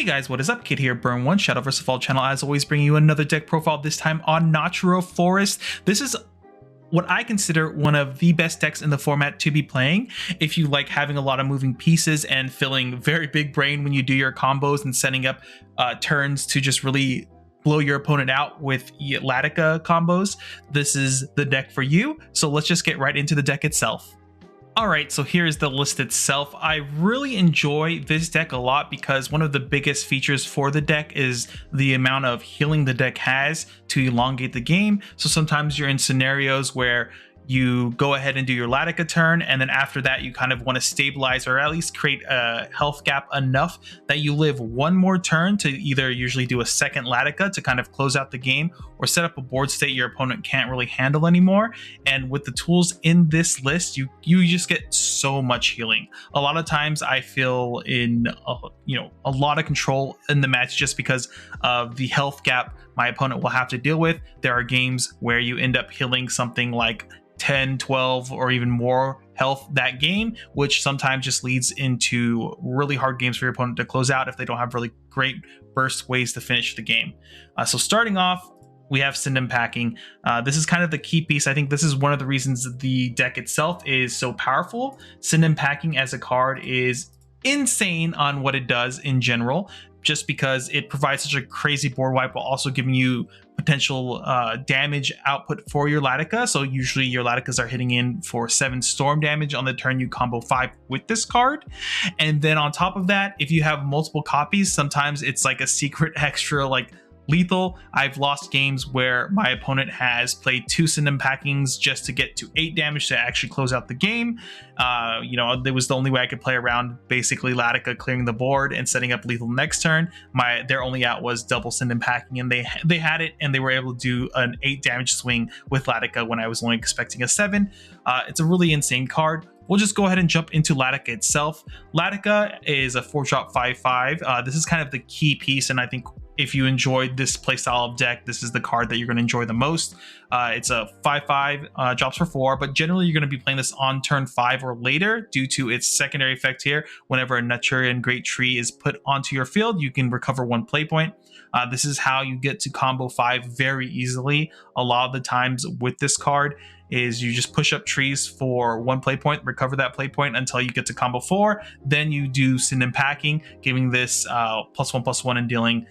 Hey guys, what is up? Kid here, Burn1, Shadowverse of all channel, as always bringing you another deck profile, this time on Natura Forest. This is what I consider one of the best decks in the format to be playing if you like having a lot of moving pieces and feeling very big brain when you do your combos and setting up turns to just really blow your opponent out with Ladica combos. This is the deck for you, so let's just get right into the deck itself. Alright, so here's the list itself. I really enjoy this deck a lot because one of the biggest features for the deck is the amount of healing the deck has to elongate the game. So sometimes you're in scenarios where you go ahead and do your Ladica turn, and then after that you kind of want to stabilize or at least create a health gap enough that you live one more turn to either usually do a second Ladica to kind of close out the game or set up a board state your opponent can't really handle anymore. And with the tools in this list, you just get so much healing. A lot of times I feel in a lot of control in the match just because of the health gap my opponent will have to deal with. There are games where you end up healing something like 10, 12, or even more health that game, which sometimes just leads into really hard games for your opponent to close out if they don't have really great burst ways to finish the game. So starting off, we have Send Packing. This is kind of the key piece. I think this is one of the reasons the deck itself is so powerful. Send Packing as a card is insane on what it does in general, just because it provides such a crazy board wipe while also giving you potential damage output for your Ladica. So usually your Ladicas are hitting in for 7 storm damage on the turn you combo 5 with this card. And then on top of that, if you have multiple copies, sometimes it's like a secret extra like lethal. I've lost games where my opponent has played 2 Send Packings just to get to 8 damage to actually close out the game. That was the only way I could play around basically Ladica clearing the board and setting up lethal next turn. Their only out was double Send Packing, and they had it, and they were able to do an 8 damage swing with Ladica when I was only expecting a 7. It's a really insane card. We'll just go ahead and jump into Ladica itself. Ladica is a 4-drop 5/5. This is kind of the key piece, and I think if you enjoyed this playstyle of deck, this is the card that you're going to enjoy the most. It's a 5/5, drops for 4, but generally you're going to be playing this on turn 5 or later due to its secondary effect here. Whenever a Natura Great Tree is put onto your field, you can recover 1 play point. This is how you get to combo 5 very easily. A lot of the times with this card is you just push up trees for 1 play point, recover that play point until you get to combo 4. Then you do Send Packing, giving this +1/+1 and dealing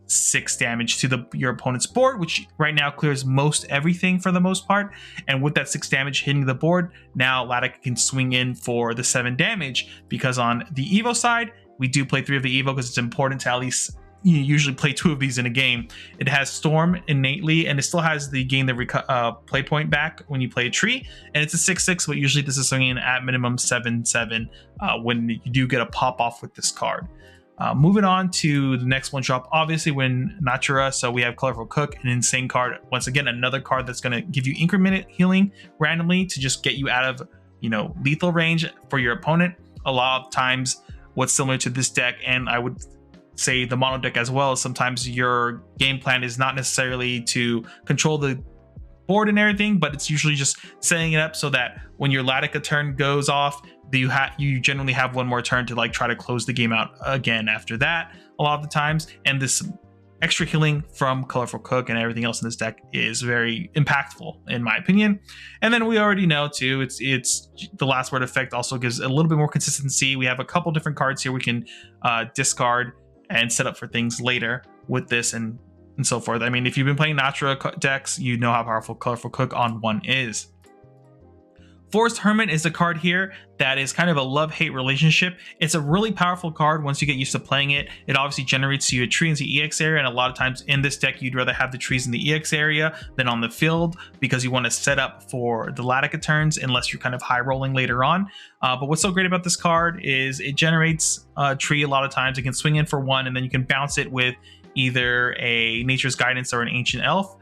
6 damage to your opponent's board, which right now clears most everything for the most part. And with that 6 damage hitting the board, now Ladica can swing in for the 7 damage, because on the Evo side, we do play 3 of the Evo because it's important to at least usually play 2 of these in a game. It has Storm innately, and it still has the gain the play point back when you play a tree, and it's a 6/6, but usually this is swinging at minimum 7/7 when you do get a pop off with this card. Moving on to the next one drop, obviously when Natura, so we have Colorful Cook, an insane card. Once again, another card that's going to give you incremented healing randomly to just get you out of lethal range for your opponent. A lot of times what's similar to this deck, and I would say the mono deck as well, is sometimes your game plan is not necessarily to control the board and everything, but it's usually just setting it up so that when your Ladica turn goes off, you generally have 1 more turn to try to close the game out again after that a lot of the times. And this extra healing from Colorful Cook and everything else in this deck is very impactful in my opinion. And then we already know too, it's the last word effect also gives a little bit more consistency. We have a couple different cards here we can discard and set up for things later with this and so forth. I mean, if you've been playing Natura decks, you know how powerful Colorful Cook on 1 is. Forest Hermit is a card here that is kind of a love-hate relationship. It's a really powerful card once you get used to playing it. It obviously generates you a tree in the EX area, and a lot of times in this deck you'd rather have the trees in the EX area than on the field because you want to set up for the Ladica turns unless you're kind of high rolling later on. But what's so great about this card is it generates a tree a lot of times. It can swing in for 1, and then you can bounce it with either a Nature's Guidance or an Ancient Elf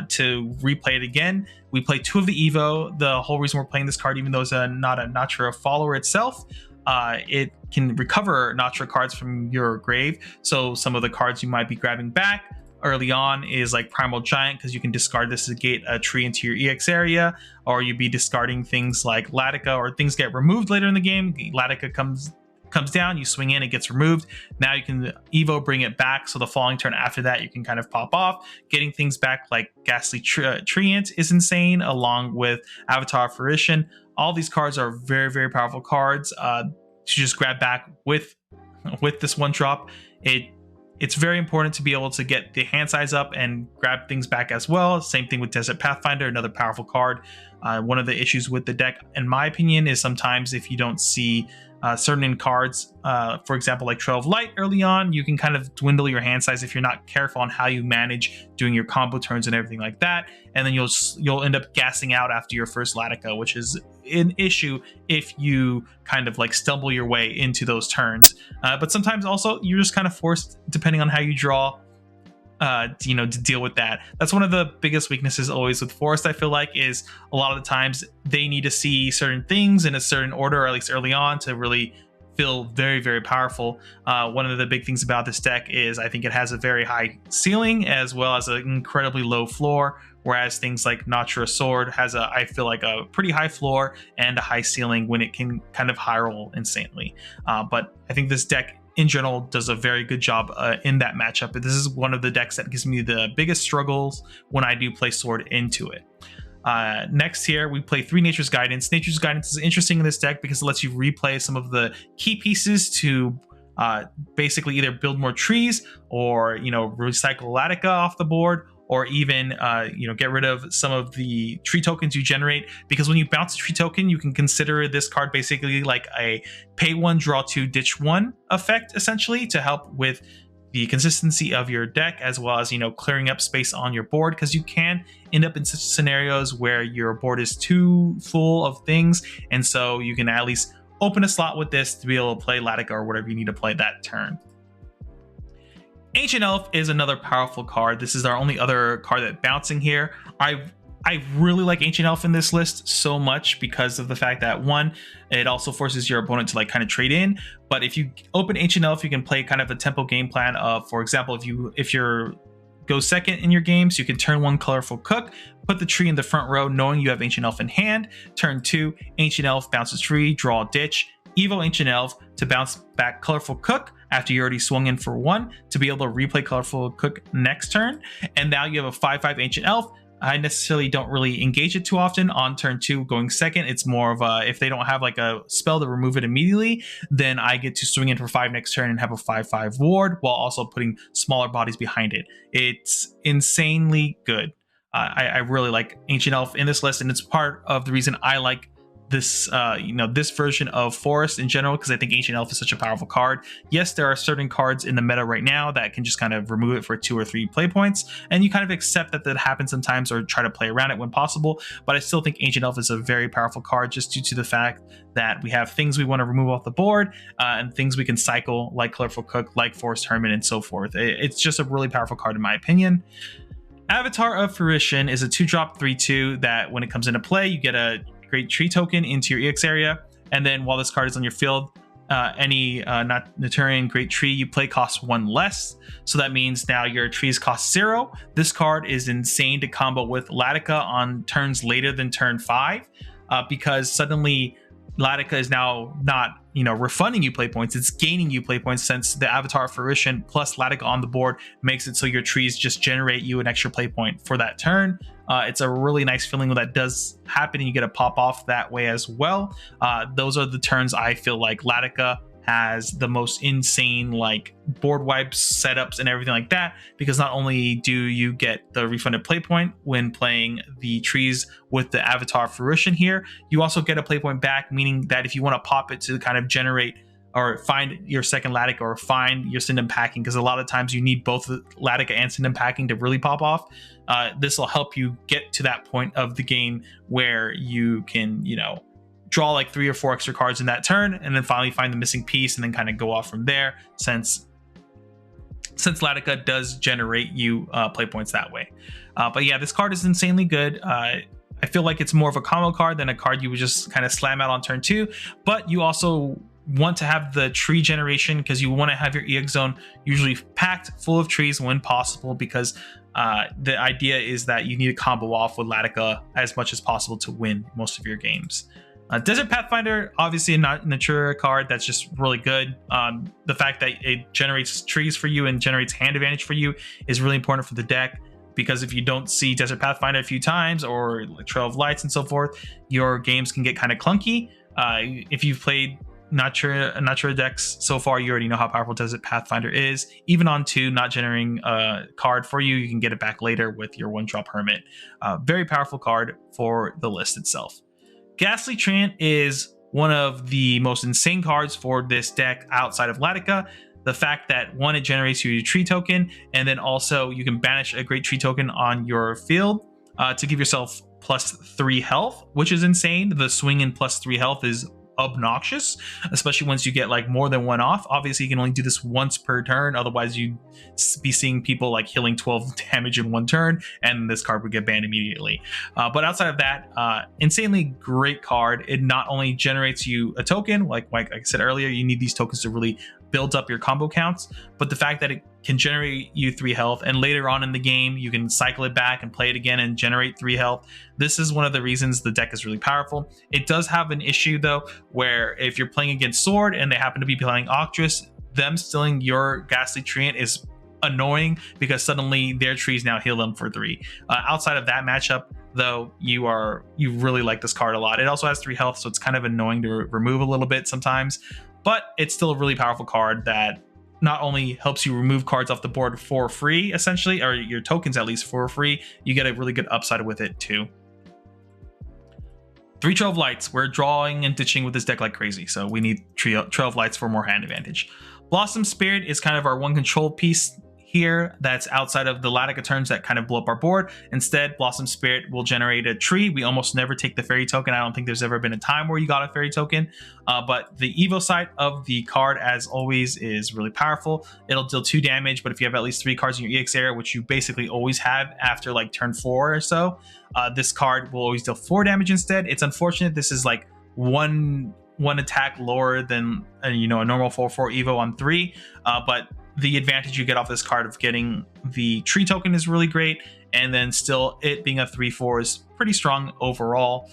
to replay it again. We play 2 of the Evo. The whole reason we're playing this card, even though it's not a Natura follower itself, it can recover Natura cards from your grave. So some of the cards you might be grabbing back early on is like Primal Giant, because you can discard this to get a tree into your EX area, or you'd be discarding things like Ladica, or things get removed later in the game. Ladica comes comes down, you swing in, it gets removed. Now you can Evo bring it back, so the following turn after that you can kind of pop off. Getting things back like Ghastly Treant is insane, along with Avatar of Fruition. All these cards are very, very powerful cards to just grab back with this one drop. It's very important to be able to get the hand size up and grab things back as well. Same thing with Desert Pathfinder, another powerful card. One of the issues with the deck, in my opinion, is sometimes if you don't see certain cards, for example, like Trail of Light early on, you can kind of dwindle your hand size if you're not careful on how you manage doing your combo turns and everything like that. And then you'll end up gassing out after your first Ladica, which is an issue if you kind of like stumble your way into those turns. But sometimes also you're just kind of forced, depending on how you draw, to deal with that. That's one of the biggest weaknesses always with Forest, I feel like, is a lot of the times they need to see certain things in a certain order, or at least early on, to really feel very, very powerful. One of the big things about this deck is I think it has a very high ceiling as well as an incredibly low floor, whereas things like Natura Sword has I feel like a pretty high floor and a high ceiling when it can kind of high roll insanely. But I think this deck in general does a very good job in that matchup. This is one of the decks that gives me the biggest struggles when I do play Sword into it. Next here, we play 3 Nature's Guidance. Nature's Guidance is interesting in this deck because it lets you replay some of the key pieces to basically either build more trees or, recycle Ladica off the board, or even, get rid of some of the tree tokens you generate. Because when you bounce a tree token, you can consider this card basically like a pay 1, draw 2, ditch 1 effect, essentially, to help with the consistency of your deck, as well as, clearing up space on your board, because you can end up in such scenarios where your board is too full of things. And so you can at least open a slot with this to be able to play Ladica or whatever you need to play that turn. Ancient Elf is another powerful card. This is our only other card that bouncing here. I really like Ancient Elf in this list so much because of the fact that, one, it also forces your opponent to like kind of trade in. But if you open Ancient Elf, you can play kind of a tempo game plan of, for example, if you're go second in your games, you can turn 1 Colorful Cook, put the tree in the front row knowing you have Ancient Elf in hand. Turn 2, Ancient Elf bounces tree, draw a ditch, Evo Ancient Elf to bounce back Colorful Cook after you already swung in for 1 to be able to replay Colorful Cook next turn. And now you have a 5/5 Ancient Elf. I necessarily don't really engage it too often on turn 2 going second. It's more of a, if they don't have like a spell to remove it immediately, then I get to swing in for 5 next turn and have a 5/5 ward while also putting smaller bodies behind it. It's insanely good. I really like Ancient Elf in this list, and it's part of the reason I like this this version of Forest in general, because I think Ancient Elf is such a powerful card. Yes, there are certain cards in the meta right now that can just kind of remove it for 2 or 3 play points, and you kind of accept that happens sometimes or try to play around it when possible. But I still think Ancient Elf is a very powerful card, just due to the fact that we have things we want to remove off the board and things we can cycle, like Colorful Cook, like Forest Hermit, and so forth. It's just a really powerful card in my opinion. Avatar of Fruition is a 2-drop 3/2 that when it comes into play, you get a Great Tree token into your EX area, and then while this card is on your field, any Naturian Great Tree you play costs 1 less. So that means now your trees cost 0. This card is insane to combo with Ladica on turns later than turn 5, because suddenly Ladica is now not refunding you play points, it's gaining you play points, since the Avatar of Fruition plus Ladica on the board makes it so your trees just generate you an extra play point for that turn. It's a really nice feeling when that does happen and you get a pop off that way as well. Those are the turns I feel like Ladica has the most insane like board wipes, setups, and everything like that, because not only do you get the refunded play point when playing the trees with the Avatar Fruition here, you also get a play point back, meaning that if you want to pop it to kind of generate or find your second Ladica or find your Syndom Packing, because a lot of times you need both Ladica and Syndom Packing to really pop off, this will help you get to that point of the game where you can draw like 3 or 4 extra cards in that turn, and then finally find the missing piece and then kind of go off from there, since Ladica does generate you play points that way. But yeah, this card is insanely good. I feel like it's more of a combo card than a card you would just kind of slam out on turn 2, but you also want to have the tree generation because you want to have your EX zone usually packed full of trees when possible, because the idea is that you need to combo off with Ladica as much as possible to win most of your games. Desert Pathfinder, obviously a Natura card that's just really good. The fact that it generates trees for you and generates hand advantage for you is really important for the deck, because if you don't see Desert Pathfinder a few times, or like Trail of Lights and so forth, your games can get kind of clunky. If you've played Natura decks so far, you already know how powerful Desert Pathfinder is. Even on 2, not generating a card for you, you can get it back later with your 1-drop Hermit. Very powerful card for the list itself. Ghastly Treant is one of the most insane cards for this deck outside of Ladica. The fact that, 1, it generates you a tree token, and then also you can banish a great tree token on your field to give yourself +3 health, which is insane. The swing in +3 health is obnoxious, especially once you get like more than 1 off. Obviously, you can only do this once per turn, otherwise you'd be seeing people like healing 12 damage in 1 turn, and this card would get banned immediately. But outside of that, insanely great card. It not only generates you a token, like I said earlier, you need these tokens to really build up your combo counts, but the fact that it can generate you 3 health, and later on in the game you can cycle it back and play it again and generate 3 health. This is one of the reasons the deck is really powerful. It does have an issue though, where if you're playing against Sword and they happen to be playing Octress, them stealing your Ghastly Treant is annoying, because suddenly their trees now heal them for 3. Outside of that matchup though, you really like this card a lot. It also has 3 health, so it's kind of annoying to remove a little bit sometimes, but it's still a really powerful card that not only helps you remove cards off the board for free, essentially, or your tokens at least for free, you get a really good upside with it too. 3 Trail of Lights. We're drawing and ditching with this deck like crazy, so we need Trail of Lights for more hand advantage. Blossom Spirit is kind of our 1 control piece here that's outside of the Ladica turns that kind of blow up our board. Instead, Blossom Spirit will generate a tree. We almost never take the fairy token. I don't think there's ever been a time where you got a fairy token, but the Evo side of the card, as always, is really powerful. It'll deal 2 damage, but if you have at least 3 cards in your EX area, which you basically always have after like turn 4 or so, this card will always deal 4 damage instead. It's unfortunate this is like one attack lower than a normal 4/4 Evo on 3, but the advantage you get off this card of getting the tree token is really great, and then still it being a 3/4 is pretty strong overall.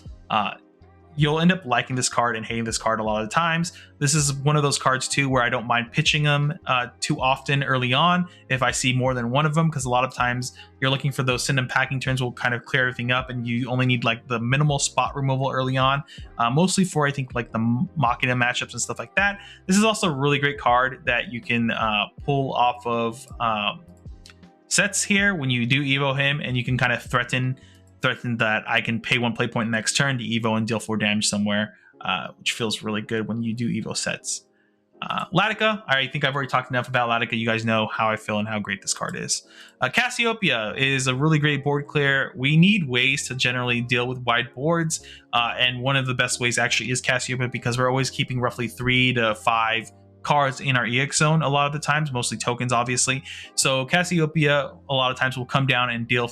You'll end up liking this card and hating this card a lot of the times. This is one of those cards too where I don't mind pitching them too often early on if I see more than 1 of them, because a lot of times you're looking for those send and packing turns will kind of clear everything up, and you only need like the minimal spot removal early on, mostly for I think like the Machina matchups and stuff like that. This is also a really great card that you can pull off of sets here when you do Evo him, and you can kind of threaten that I can pay 1 play point next turn to Evo and deal 4 damage somewhere, which feels really good when you do Evo sets. Ladica, I think I've already talked enough about Ladica. You guys know how I feel and how great this card is. Cassiopeia is a really great board clear. We need ways to generally deal with wide boards, and one of the best ways actually is Cassiopeia, because we're always keeping roughly 3 to 5 cards in our EX zone a lot of the times, mostly tokens obviously. So Cassiopeia a lot of times will come down and deal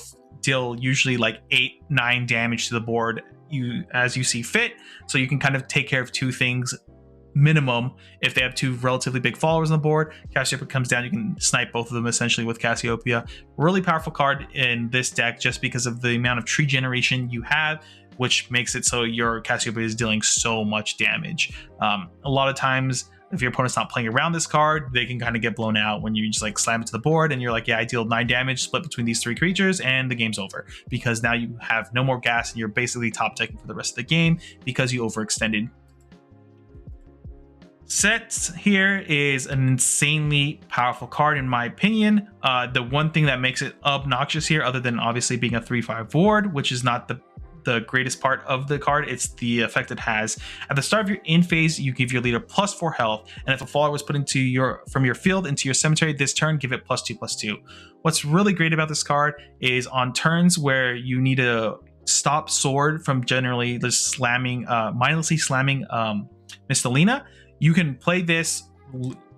usually like 8-9 damage to the board as you see fit, so you can kind of take care of 2 things minimum. If they have 2 relatively big followers on the board, Cassiopeia comes down, you can snipe both of them essentially with Cassiopeia. Really powerful card in this deck just because of the amount of tree generation you have, which makes it so your Cassiopeia is dealing so much damage. A lot of times if your opponent's not playing around this card, they can kind of get blown out when you just like slam it to the board and you're like, yeah, I deal 9 damage split between these 3 creatures and the game's over, because now you have no more gas and you're basically top decking for the rest of the game because you overextended. Sets here is an insanely powerful card in my opinion. The one thing that makes it obnoxious here, other than obviously being a 3/5 ward, which is not the greatest part of the card, it's the effect it has. At the start of your in phase, you give your leader +4 health, and if a follower was put into from your field into your cemetery this turn, give it +2/+2. What's really great about this card is on turns where you need to stop Sword from generally just slamming, mindlessly slamming Ladica, you can play this,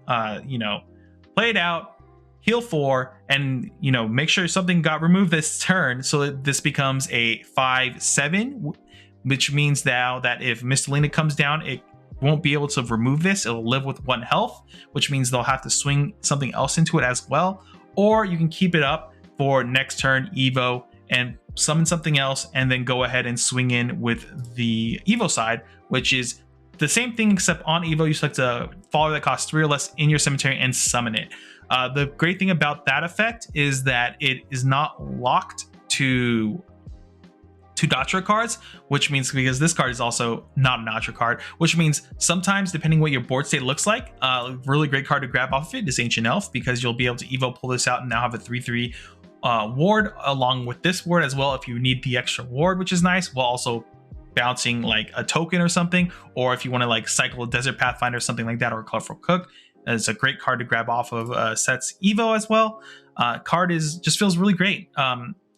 play it out, heal 4, and make sure something got removed this turn, so that this becomes a 5/7, which means now that if Ladica comes down, it won't be able to remove this. It'll live with 1 health, which means they'll have to swing something else into it as well, or you can keep it up for next turn Evo and summon something else, and then go ahead and swing in with the Evo side, which is the same thing, except on Evo, you select a follower that costs 3 or less in your cemetery and summon it. The great thing about that effect is that it is not locked to Natura cards, which means, because this card is also not a Natura card, which means sometimes, depending what your board state looks like, a really great card to grab off of it is Ancient Elf, because you'll be able to Evo pull this out and now have a 3/3 ward along with this ward as well if you need the extra ward, which is nice, while also bouncing like a token or something, or if you want to like cycle a Desert Pathfinder or something like that, or a Colorful Cook. It's a great card to grab off of Set's Evo as well. Card just feels really great.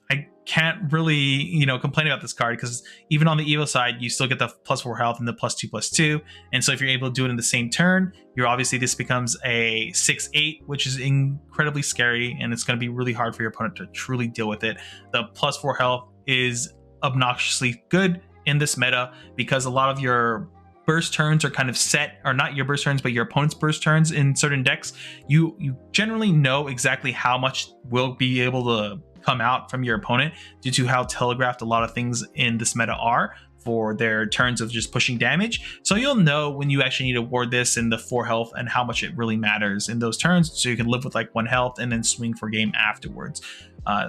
I can't really, complain about this card, because even on the Evo side, you still get the +4 health and the +2/+2. And so if you're able to do it in the same turn, this becomes a 6/8, which is incredibly scary, and it's going to be really hard for your opponent to truly deal with it. The +4 health is obnoxiously good in this meta, because a lot of your burst turns are kind of set, or not your burst turns, but your opponent's burst turns in certain decks. You generally know exactly how much will be able to come out from your opponent due to how telegraphed a lot of things in this meta are for their turns of just pushing damage. So you'll know when you actually need to ward this in the 4 health and how much it really matters in those turns, so you can live with like 1 health and then swing for game afterwards.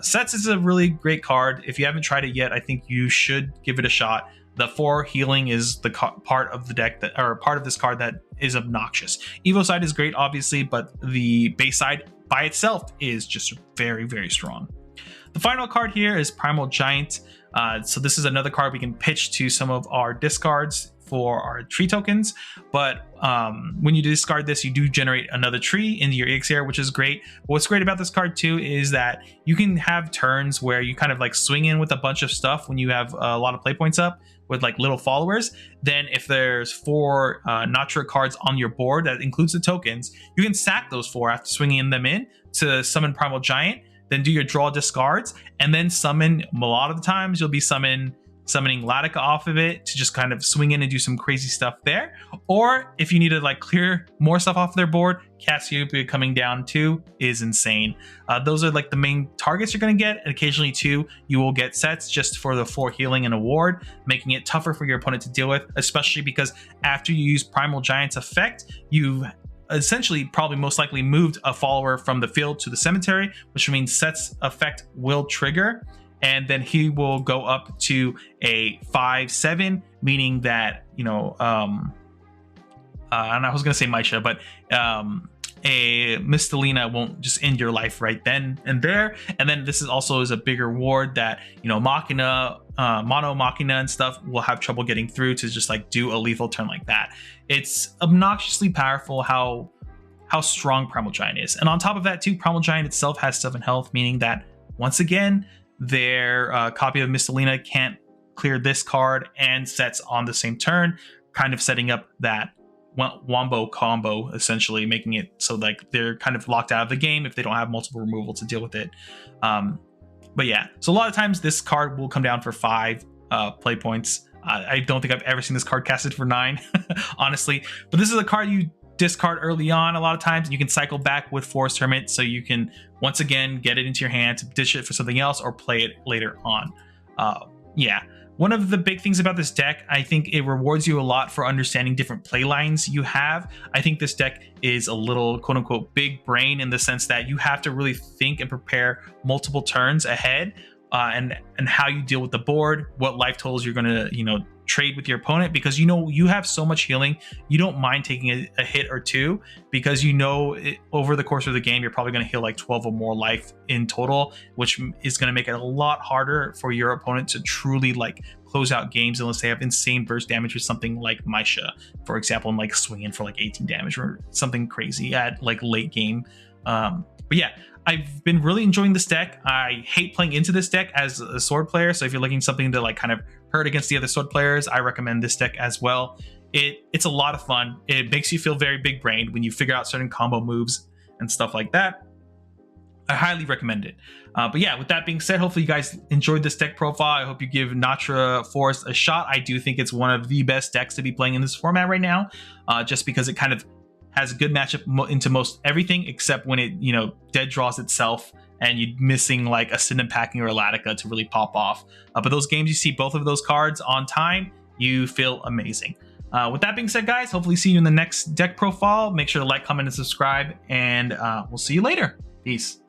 Sets is a really great card. If you haven't tried it yet, I think you should give it a shot. The 4 healing is the part of the deck that, or part of this card, that is obnoxious. Evo side is great, obviously, but the base side by itself is just very, very strong. The final card here is Primal Giant. So this is another card we can pitch to some of our discards for our tree tokens, but when you discard this, you do generate another tree into your Elixir, which is great. But what's great about this card too is that you can have turns where you kind of like swing in with a bunch of stuff when you have a lot of play points up with like little followers. Then if there's 4 Natura cards on your board that includes the tokens, you can sack those 4 after swinging them in to summon Primal Giant, then do your draw discards, and then summon. A lot of the times you'll be summoning Ladica off of it to just kind of swing in and do some crazy stuff there. Or if you need to like clear more stuff off their board, Cassiopeia coming down too is insane. Those are like the main targets you're going to get. And occasionally too, you will get sets just for the 4 healing and a ward, making it tougher for your opponent to deal with, especially because after you use Primal Giant's effect, you essentially probably most likely moved a follower from the field to the cemetery, which means Set's effect will trigger, and then he will go up to a 5/7, meaning that, and I was going to say Maisha, but a Mistelina won't just end your life right then and there. And then this is also a bigger ward that, Machina, Mono Machina and stuff will have trouble getting through to just like do a lethal turn like that. It's obnoxiously powerful how strong Primal Giant is. And on top of that too, Primal Giant itself has 7 health, meaning that once again, their copy of Mistelina can't clear this card and sets on the same turn, kind of setting up that wombo combo, essentially making it so like they're kind of locked out of the game if they don't have multiple removal to deal with it. But yeah, so a lot of times this card will come down for 5 play points. I don't think I've ever seen this card casted for 9, honestly. But this is a card you discard early on a lot of times, and you can cycle back with Forest Hermit, so you can once again get it into your hand to dish it for something else or play it later on. Yeah, one of the big things about this deck, I think it rewards you a lot for understanding different play lines you have. I think this deck is a little quote unquote big brain, in the sense that you have to really think and prepare multiple turns ahead, and how you deal with the board, what life totals you're going to trade with your opponent, because you have so much healing, you don't mind taking a hit or 2, because over the course of the game you're probably going to heal like 12 or more life in total, which is going to make it a lot harder for your opponent to truly like close out games unless they have insane burst damage with something like Maisha, for example, and like swinging for like 18 damage or something crazy at like late game. But yeah, I've been really enjoying this deck. I hate playing into this deck as a sword player, so if you're looking something to like kind of hurt against the other sword players, I recommend this deck as well. It's a lot of fun. It makes you feel very big brained when you figure out certain combo moves and stuff like that. I highly recommend it. But yeah, with that being said, hopefully you guys enjoyed this deck profile. I hope you give Natura Forest a shot. I do think it's one of the best decks to be playing in this format right now, just because it kind of has a good matchup into most everything, except when it dead draws itself and you're missing like a Cinnamon Packing or a Ladica to really pop off. But those games you see both of those cards on time, you feel amazing. With that being said, guys, hopefully see you in the next deck profile. Make sure to like, comment, and subscribe, and we'll see you later. Peace.